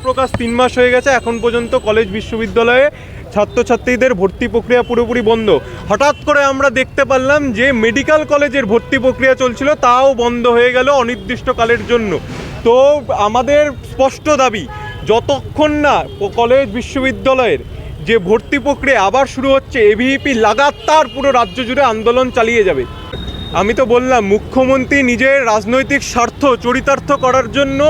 প্রকাশ 3 মাস হয়ে গেছে, এখন পর্যন্ত কলেজ বিশ্ববিদ্যালয়ে ছাত্রছাত্রীদের ভর্তি প্রক্রিয়া পুরোপুরি বন্ধ। হঠাৎ করে আমরা দেখতে পারলাম যে মেডিকেল কলেজের ভর্তি প্রক্রিয়া চলছিল, তাও বন্ধ হয়ে গেল অনির্দিষ্টকালের জন্য। তো আমাদের স্পষ্ট দাবি, যতক্ষণ না কলেজ বিশ্ববিদ্যালয়ের যে ভর্তি প্রক্রিয়া আবার শুরু হচ্ছে, এবিভিপি লাগাতার পুরো রাজ্য জুড়ে আন্দোলন চালিয়ে যাবে। আমি তো বললাম, মুখ্যমন্ত্রী নিজের রাজনৈতিক স্বার্থ চরিতার্থ করার জন্য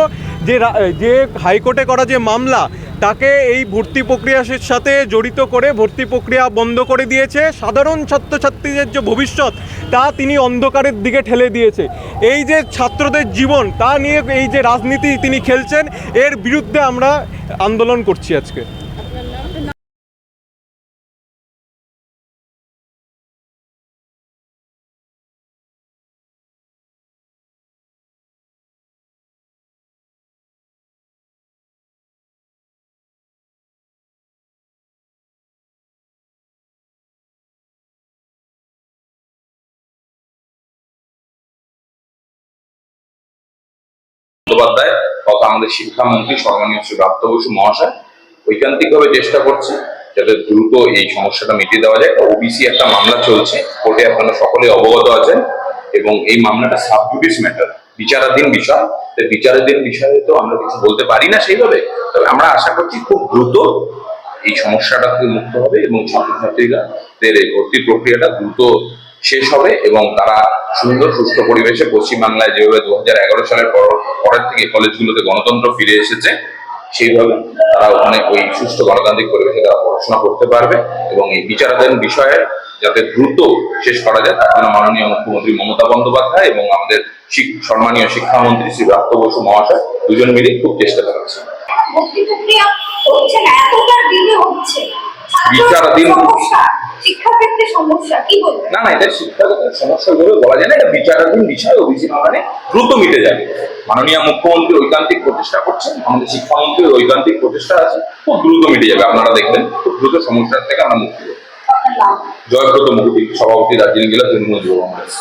যে হাইকোর্টে করা যে মামলা, তাকে এই ভর্তি প্রক্রিয়ার সাথে জড়িত করে ভর্তি প্রক্রিয়া বন্ধ করে দিয়েছে। সাধারণ ছাত্রছাত্রীদের যে ভবিষ্যৎ, তা তিনি অন্ধকারের দিকে ঠেলে দিয়েছে। এই যে ছাত্রদের জীবন, তা নিয়ে এই যে রাজনীতি তিনি খেলছেন, এর বিরুদ্ধে আমরা আন্দোলন করছি আজকে। বন্দ্যোপাধ্যায় তথা আমাদের শিক্ষামন্ত্রী সম্মানীয় শ্রী ব্রাত্য বসু মহাশয় ঐকান্তিকভাবে চেষ্টা করছে যাতে দ্রুত এই সমস্যাটা মিটিয়ে দেওয়া যায়। ওবিসি একটা মামলা চলছে কোর্টে, আপনারা সকলে অবগত আছেন, এবং এই মামলাটা সাব জুডিস ম্যাটার, বিচারাধীন বিষয়। বিচারাধীন বিষয়ে তো আমরা কিছু বলতে পারি না সেইভাবে, তবে আমরা আশা করছি খুব দ্রুত এই সমস্যাটা থেকে মুক্ত হবে এবং ছাত্রছাত্রীদের এই ভর্তি প্রক্রিয়াটা দ্রুত শেষ হবে এবং তারা সুন্দর সুস্থ পরিবেশে পশ্চিমবাংলায় যেভাবে 2011 সালের পরের থেকে কলেজগুলোতে গণতন্ত্র ফিরে এসেছে, সেইভাবে তারা ওখানে ওই সুস্থ গণতান্ত্রিক পরিবেশে তারা পড়াশোনা করতে পারবে। এবং এই বিচারাধীন বিষয়ে যাতে দ্রুত শেষ করা যায়, তার জন্য মাননীয় মুখ্যমন্ত্রী মমতা বন্দ্যোপাধ্যায় এবং আমাদের সম্মানীয় শিক্ষামন্ত্রী শ্রী ব্রাত্য বসু মহাশয় দুজন মিলে খুব চেষ্টা চালাচ্ছে। বিচারাধীন শিক্ষাক্ষেত্রে সমস্যা কি বলবেন? না, এটা শিক্ষাক্ষেত্রে সমস্যা বলে বলা যায় না, এটা বিচারাধীন বিষয়। ওবিসি মামলা দ্রুত মিটে যাবে। মাননীয় মুখ্যমন্ত্রী ঐকান্তিক প্রচেষ্টা করছেন, আমাদের শিক্ষামন্ত্রীর ঐকান্তিক প্রচেষ্টা আছে, খুব দ্রুত মিটে যাবে। আপনারা দেখবেন খুব দ্রুত সমস্যার থেকে আমরা মুক্তি পাবো। জয়ব্রত মুখোপাধ্যায়, সভাপতি, দার্জিলিং জেলা তৃণমূল যুব কংগ্রেস।